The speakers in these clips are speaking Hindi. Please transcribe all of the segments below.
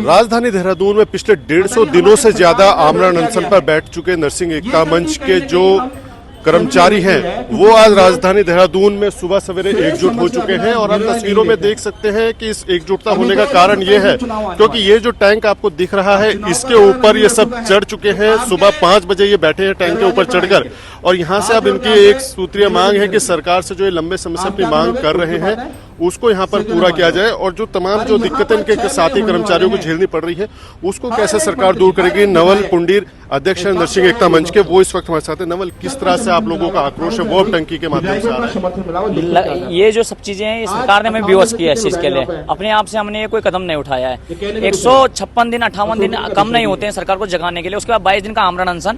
राजधानी देहरादून में पिछले 150 दिनों से ज्यादा आमरण अनशन पर बैठ चुके नरसिंह एकता मंच के जो कर्मचारी हैं वो आज राजधानी देहरादून में सुबह सवेरे एकजुट हो चुके हैं और हम तस्वीरों में देख सकते हैं कि इस एकजुटता होने का कारण ये है क्योंकि ये जो टैंक आपको दिख रहा है इसके ऊपर ये सब चढ़ चुके हैं। सुबह 5 बजे ये बैठे हैं टैंक के ऊपर चढ़कर और यहाँ से अब इनकी एक सूत्रीय मांग है कि सरकार से जो ये लंबे समय से अपनी मांग कर रहे हैं उसको यहाँ पर पूरा किया जाए और जो तमाम जो दिक्कतें इनके साथी कर्मचारियों को झेलनी पड़ रही है उसको कैसे सरकार दूर करेगी। नवल पुंडीर अध्यक्ष नरसिंह एकता मंच के, वो इस वक्त हमारे साथ हैं। नवल, किस तरह से आप लोगों का आक्रोश है वो अब टंकी के माध्यम से आ रहा है? ये जो सब चीजें हैं सरकार ने हमें बेहोश किया है इस चीज के लिए, अपने आप से हमने कोई कदम नहीं उठाया है। 156 दिन 58 दिन कम नहीं होते हैं सरकार को जगाने के लिए। उसके बाद 22 दिन का आमरण अनशन,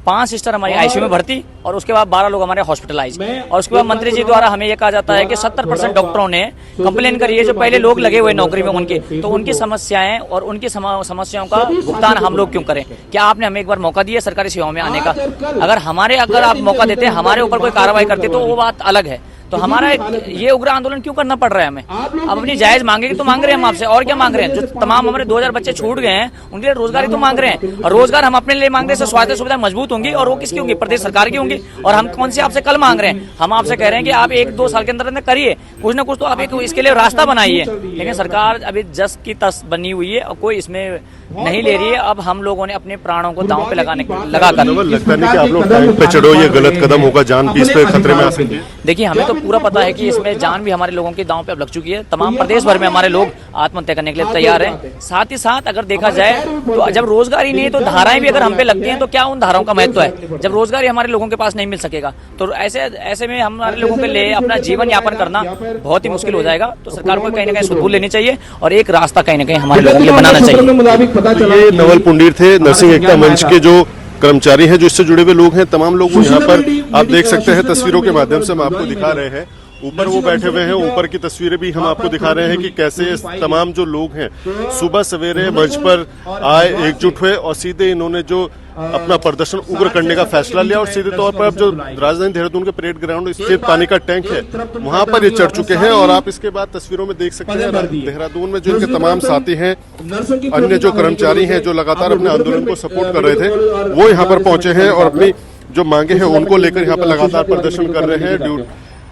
5 सिस्टर हमारी आईसीयू में भर्ती और उसके बाद 12 लोग हमारे हॉस्पिटलाइज। और उसके बाद मंत्री जी द्वारा हमें यह कहा जाता है कि 70% डॉक्टरों ने कंप्लेन करी है जो पहले लोग लगे हुए नौकरी में उनके, तो उनकी समस्याएं और उनकी समस्याओं का भुगतान हम लोग क्यों करें? क्या आपने हमें एक बार मौका दिया सरकारी सेवाओं में आने का? अगर आप मौका देते हमारे ऊपर कोई कार्रवाई करते तो वो बात अलग है। तो हमारा ये उग्र आंदोलन क्यों करना पड़ रहा है हमें? अब अपनी जायज मांगेगी तो मांग रहे हैं हम आपसे, और क्या मांग रहे हैं? जो तमाम हमारे 2000 बच्चे छूट गए हैं उनके लिए रोजगार ही तो मांग रहे हैं और रोजगार हम अपने लिए मांग रहे हैं। स्वास्थ्य सुविधा मजबूत होंगी और वो किसकी होंगी? प्रदेश सरकार की होंगी। और हम कौन सी आपसे कल मांग रहे हैं? हम आपसे कह रहे हैं कि आप 1-2 साल के अंदर अंदर करिए कुछ ना कुछ, तो आप एक इसके लिए रास्ता बनाइए। लेकिन सरकार अभी जस की तस बनी हुई है और कोई इसमें नहीं ले रही है। अब हम लोगों ने अपने प्राणों को दांव पे लगाकर लगता नहीं कि आप लोग टैंक पे चढ़ो ये गलत कदम होगा, जान भी इस पे खतरे में आ सकती है? देखिए, हमें तो पूरा पता है कि इसमें जान भी हमारे लोगों की दांव पे अब लग चुकी है। तमाम प्रदेश भर में हमारे लोग आत्महत्या करने के लिए तैयार हैं। साथ ही साथ अगर देखा जाए तो जब रोजगार ही नहीं है तो धाराएं भी अगर हम पे लगती हैं तो क्या उन धाराओं का महत्व है? जब रोजगार ही हमारे लोगों के पास नहीं मिल सकेगा तो ऐसे में हमारे लोगों के लिए अपना जीवन यापन करना बहुत ही मुश्किल हो जाएगा। तो सरकार को कहीं ना कहीं सुधूर लेनी चाहिए और एक रास्ता कहीं ना कहीं हमारे लोगों के लिए बनाना चाहिए। नवल पुंडीर थे नरसिंह एकता मंच के जो कर्मचारी हैं, जो इससे जुड़े हुए लोग हैं। तमाम लोग यहाँ पर आप देख सकते हैं तस्वीरों के माध्यम से हम आपको दिखा रहे हैं। ऊपर वो बैठे हुए हैं, ऊपर की तस्वीरें भी हम आपको दिखा रहे हैं कि कैसे तमाम जो लोग हैं सुबह सवेरे मंच पर आए, एकजुट हुए और सीधे इन्होंने जो अपना प्रदर्शन उग्र करने का फैसला लिया और सीधे तौर पर अब जो राजधानी देहरादून के परेड ग्राउंड स्थित पानी का टैंक है वहां पर ये चढ़ चुके हैं। और आप इसके बाद तस्वीरों में देख सकते हैं देहरादून में जो इनके तमाम साथी हैं, अन्य जो कर्मचारी हैं जो लगातार अपने आंदोलन को सपोर्ट कर रहे थे वो यहाँ पर पहुंचे हैं और अपनी जो मांगे हैं उनको लेकर यहाँ पर लगातार प्रदर्शन कर रहे हैं।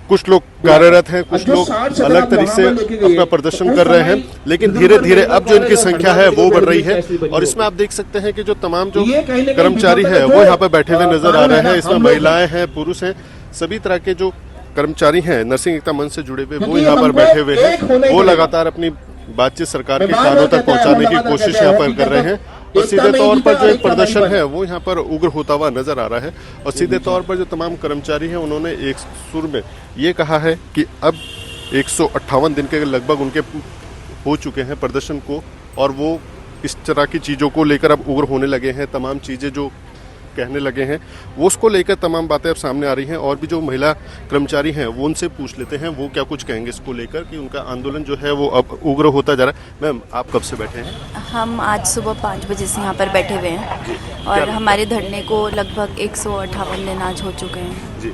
कुछ लोग कार्यरत हैं, कुछ लोग अलग तरीके से अपना प्रदर्शन कर रहे हैं, लेकिन धीरे धीरे अब जो इनकी संख्या है वो बढ़ रही है। और इसमें आप देख सकते हैं कि जो तमाम जो कर्मचारी है वो यहाँ पर बैठे हुए नजर आ रहे हैं। इसमें महिलाएं हैं, पुरुष हैं, सभी तरह के जो कर्मचारी हैं नरसिंह एकता मंच से जुड़े हुए वो यहाँ पर बैठे हुए हैं। वो लगातार अपनी बातचीत सरकार के कानों तक पहुँचाने की कोशिश यहाँ पर कर रहे हैं और सीधे तौर पर जो एक प्रदर्शन है वो यहाँ पर उग्र होता हुआ नजर आ रहा है। और सीधे तौर पर जो तमाम कर्मचारी हैं उन्होंने एक सुर में ये कहा है कि अब 158 दिन के लगभग उनके हो चुके हैं प्रदर्शन को और वो इस तरह की चीज़ों को लेकर अब उग्र होने लगे हैं। तमाम चीज़ें जो कहने लगे हैं वो उसको लेकर तमाम बातें अब सामने आ रही हैं। और भी जो महिला कर्मचारी हैं वो उनसे पूछ लेते हैं वो क्या कुछ कहेंगे इसको लेकर कि उनका आंदोलन जो है वो अब उग्र होता जा रहा है। मैम, आप कब से बैठे हैं? हम आज सुबह 5 बजे से यहाँ पर बैठे हुए हैं और हमारे धरने को लगभग 158 दिन आज हो चुके हैं जी।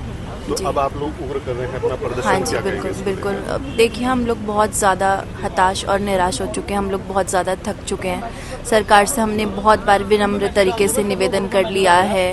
तो अब आप लोग उग्र कर रहे हैं अपना प्रदर्शन? हाँ जी, बिल्कुल बिल्कुल। देखिए, हम लोग बहुत ज़्यादा हताश और निराश हो चुके हैं। हम लोग बहुत ज़्यादा थक चुके हैं। सरकार से हमने बहुत बार विनम्र तरीके से निवेदन कर लिया है।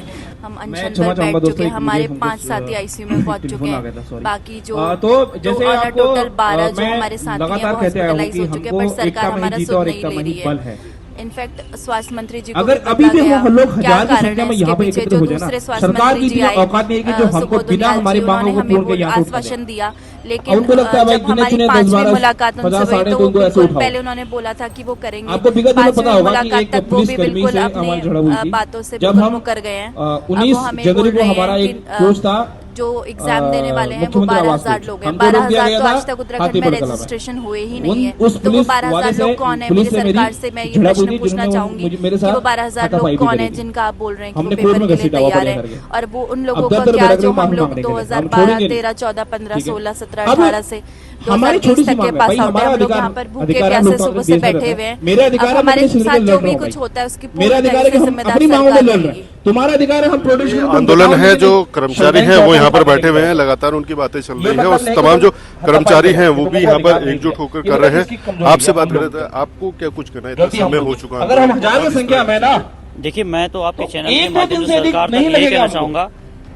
हम अनशन पर बैठ चुके हैं। हमारे 5 साथी आईसीयू में पहुंच चुके हैं। बाकी जो टोटल 12 जो हमारे साथी हैं वो हॉस्पिटलाइज हो चुके हैं, पर सरकार हमारा सुध नहीं ले रही है। इनफैक्ट स्वास्थ्य मंत्री जी को अगर अभी भी हम लोग हजार की संख्या में यहाँ पे एकत्रित हो जाए, सरकार की भी औकात नहीं है कि जो हमको बिना हमारी मांगों को पूर्ण के यहाँ आश्वासन दिया, लेकिन उनको लगता है भाई गिने चुने 10-12 मुलाकात उनसे हुई तो पहले उन्होंने बोला था कि वो करेंगे। आपको विगत में पता होगा कि एक तक वो भी पुलिसकर्मी बिल्कुल से हमारी झड़प हुई थी बातों से जब हम कर गए हैं। 19 जनवरी को हमारा एक दोस्त था जो एग्जाम देने वाले हैं वो 12,000 लोग हैं। 12,000 तो आज तक उत्तराखंड में रजिस्ट्रेशन हुए ही नहीं है। तो वो 12,000 लोग कौन है? मेरी सरकार से मैं ये प्रश्न पूछना चाहूंगी कि वो 12,000 लोग कौन है जिनका आप बोल रहे हैं कि वो पेपर के लिए तैयार है? और वो उन लोगों का क्या जो हम लोग 2012, 13, 14, 15, 16, 17, 18 से हमारी छोटी सी तक के मांग है पास भाई, आउट है। हमारा हम लोग अधिकार यहाँ पर भूखे अधिकार है, प्यासे लोग सुबह अपने से देश में बैठे रहते हुए हैं। हैं। मेरा अधिकार अब है, हमारे मैं अपने साथ शरीर जो के भी लड़ रहा कुछ हूं होता है उसकी मेरा पूरी अधिकार है तरह कि से हम जिम्मेदार अपनी मांगों में सरकार लड़ रहे रहेगी। हैं। तुम्हारा अधिकार है हम प्रोटेस्ट आंदोलन है जो कर्मचारी हैं वो यहाँ पर बैठे हुए हैं, लगातार उनकी बातें चल रही है और तमाम जो कर्मचारी हैं वो भी यहाँ पर एकजुट होकर कर रहे हैं। आपसे बात कर रहे थे, आपको क्या कुछ कहना है? इतना समय हो चुका है, अगर हम हजार की संख्या में ना देखिए, मैं तो आपके चैनल एक के दो माध्यम दिन से से अधिक सरकार तक नहीं यही लगेगा कहना हमको। चाहूंगा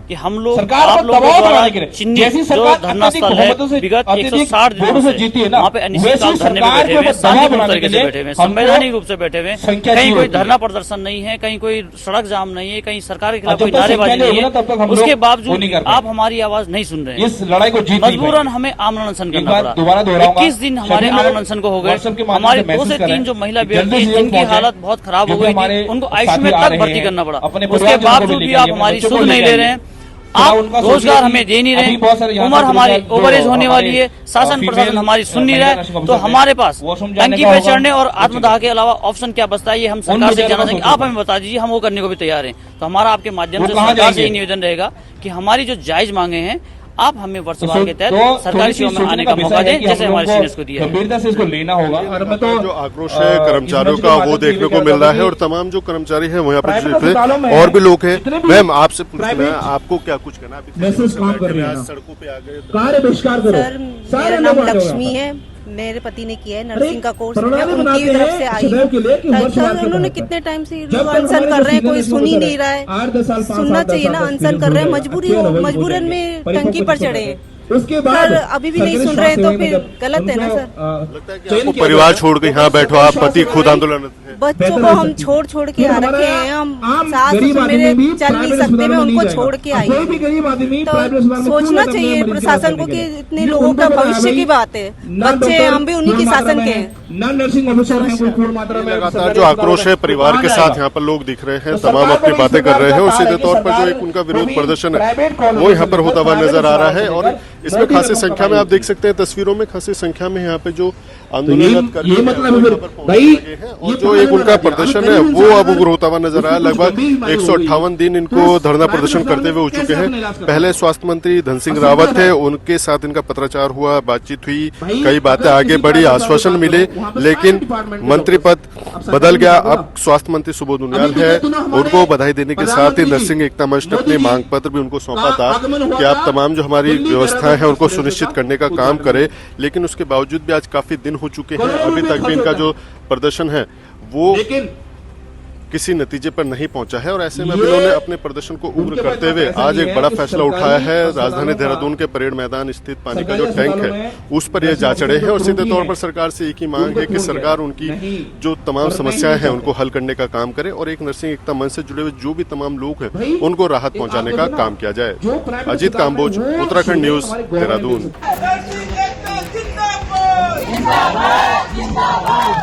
कि हम लोग सरकार आप पर लोगों दबाव द्वारा बनाने के लिए चिन्हित जैसी जो सरकार धरना अत्यधिक स्थल है बहुमतों से विगत अत्यधिक 160 दिनों वोटों से से जीती है ना, वहाँ पे अनिश्चितकाल वैसी धरने पे सरकार बैठे के हुए हैं, ऊपर दबाव शांतिपूर्ण बनाने तरीके के से लिए बैठे हुए हैं, हमको संवैधानिक रूप से बैठे हुए हैं। संख्या कहीं चाहिए कोई होती है। धरना प्रदर्शन नहीं है, कहीं कोई सड़क जाम नहीं है, कहीं सरकार के खिलाफ जब कोई तक नारेबाजी संख्या नहीं नहीं होगी ना, तब तक है। हम उसके लोग वो बावजूद नहीं कर आप पाएंगे। हमारी आवाज नहीं सुन रहे हैं। इस लड़ाई को जीत नहीं मजबूरन पाएंगे। हमें आमरण अनशन एक करना बार दोबारा पड़ा। दोहराऊंगा, 21 दिन हमारे सभी आमरण लोग अनशन को हो गए। WhatsApp के माध्यम हमारे से 2 से मैसेज 3 करें जो महिला कि व्यक्ति जल्दी से जिनकी जल्द हालत बहुत खराब हो जो गई हमारे थी, उनको साथी आईसीयू में आ तक रहे भर्ती हैं, करना पड़ा। अपने उसके परिवारजनों को बावजूद भी भी लेके आप आएंगे, हमारी बच्चों को सुध नहीं लेके ले रहे हैं। आएंगे। आप उनका रोजगार सोचिए हमें दे नहीं अभी बहुत सारे रहे, यहाँ उम्र पर हमारी जो ओवरेज होने हमारे, वाली है, शासन फीमेल, प्रशासन हमारी सुन नहीं रहा महिला है। नशा तो मुक्त हमारे पास वॉशरूम जाने टंकी का पे होगा, चढ़ने और कुछ आत्मदाह के अलावा ऑप्शन क्या बचता है, ये हम सरकार से बेचारों जानना को चाहेंगे। सोचो। आप हमें बता दीजिए, हम वो करने को भी तैयार हैं। तो हमारा आपके माध्यम वो से कहाँ सरकार से जाएंगे? यही निवेदन रहेगा कि हमारी जो जायज मांगे हैं आप हमें वर्षवार के तहत तो सरकारी सेवा में आने का मौका दें, जैसे हमारे सीनियर्स को दिया है। गंभीरता से इसको लेना होगा। और मैं तो जो आक्रोश है कर्मचारियों का वो देखने को मिल रहा है और तमाम जो कर्मचारी हैं वो यहाँ पर प्राइवेट जुटे अस्पतालों में हैं और भी लोग हैं। जितने भी मैम आपसे पूछना है, प्राइवेट आपको क्या कुछ कहना है? अभी मैसेज से काम बैठे कर रहे हुए हैं आज ना। सड़कों पे आ गए। कार्य बहिष्कार करो। सर, सारे मेरा नाम लोग आ जाओ लक्ष्मी यहाँ है। मेरे पति ने किया है अरे, नर्सिंग का कोर्स, मैं प्रणाली उनकी बनाते तरफ हैं से आई सदैव के लिए कि हूँ। वर्ष सर, बार के उन्होंने तहत है। कितने टाइम से जब तक अनशन हमारे कर रहे हैं, जो कोई सीनियर सुन ही होते नहीं रहा है। 8-10 साल 5 सुनना साल, 10 चाहिए ना, साल अनशन कर रहे हैं, मजबूरी हो, मजबूरन में टंकी पर चढ़े हैं। उसके बाद सर, अभी भी नहीं सुन रहे तो फिर गलत है ना सर। आपको परिवार छोड़ के यहाँ बैठो, आप पति खुद आंदोलन है। बच्चों को हम छोड़ के आ रखे हैं, हम सास ससुर मेरे चल नहीं सकते, मैं उनको छोड़ के आई कोई भी गरीब आदमी प्राइवेट अस्पताल तो में सोचना क्यों चाहिए लगता है प्रशासन को मरीज कि के लिए? इतने ये लोगों उनको का पता है भविष्य भाई, की बात है। ना बच्चे डॉक्टर हम भी उन्हीं की पूर्ण शासन मात्रा के में हैं। है, ना नर्सिंग ऑफिसर हैं कोई पूर्ण मात्रा में। लगातार जो आक्रोश है परिवार के साथ यहाँ पर लोग दिख रहे हैं, तमाम अपनी बातें कर रहे हैं और सीधे तौर पर जो एक उनका विरोध प्रदर्शन है वो यहाँ पर होता हुआ नजर आ रहा है। और इसमें खासी संख्या में आप देख सकते हैं तस्वीरों में खासी संख्या में यहाँ पे जो आंदोलनरत कर्मी ये हैं, मतलब वो फिर यहाँ पर पहुंचने भाई, लगे हैं और ये जो एक उनका प्रदर्शन है वो अब उग्र होता हुआ नजर आया। लगभग 158 दिन इनको धरना प्रदर्शन करते हुए हो चुके हैं। पहले स्वास्थ्य मंत्री धन सिंह रावत थे, उनके साथ इनका पत्राचार हुआ, बातचीत हुई, कई बातें आगे बढ़ी, आश्वासन मिले, लेकिन मंत्री पद बदल गया। अब स्वास्थ्य मंत्री सुबोध उनियाल है, उनको बधाई देने के साथ ही नर्सिंग एकता मंच ने अपने मांग पत्र भी उनको सौंपा था कि आप तमाम जो हमारी व्यवस्थाएं हैं उनको सुनिश्चित करने का काम करें। लेकिन उसके बावजूद भी आज काफी दिन हो चुके हैं, अभी तक भी इनका जो प्रदर्शन है वो किसी नतीजे पर नहीं पहुंचा है। और ऐसे में भी उन्होंने अपने प्रदर्शन को उग्र करते हुए आज एक बड़ा फैसला उठाया है। राजधानी देहरादून के परेड मैदान स्थित पानी का जो टैंक है उस पर ये जा चढ़े हैं और सीधे तौर पर सरकार से एक ही मांग है कि सरकार उनकी जो तमाम समस्याएं हैं उनको हल करने का काम करे और एक नर्सिंग एकता मंच से जुड़े हुए जो भी तमाम लोग हैं उनको राहत पहुंचाने का काम किया जाए। अजीत काम्बोज, उत्तराखंड न्यूज, देहरादून। नर्सिंग एकता जिंदाबाद।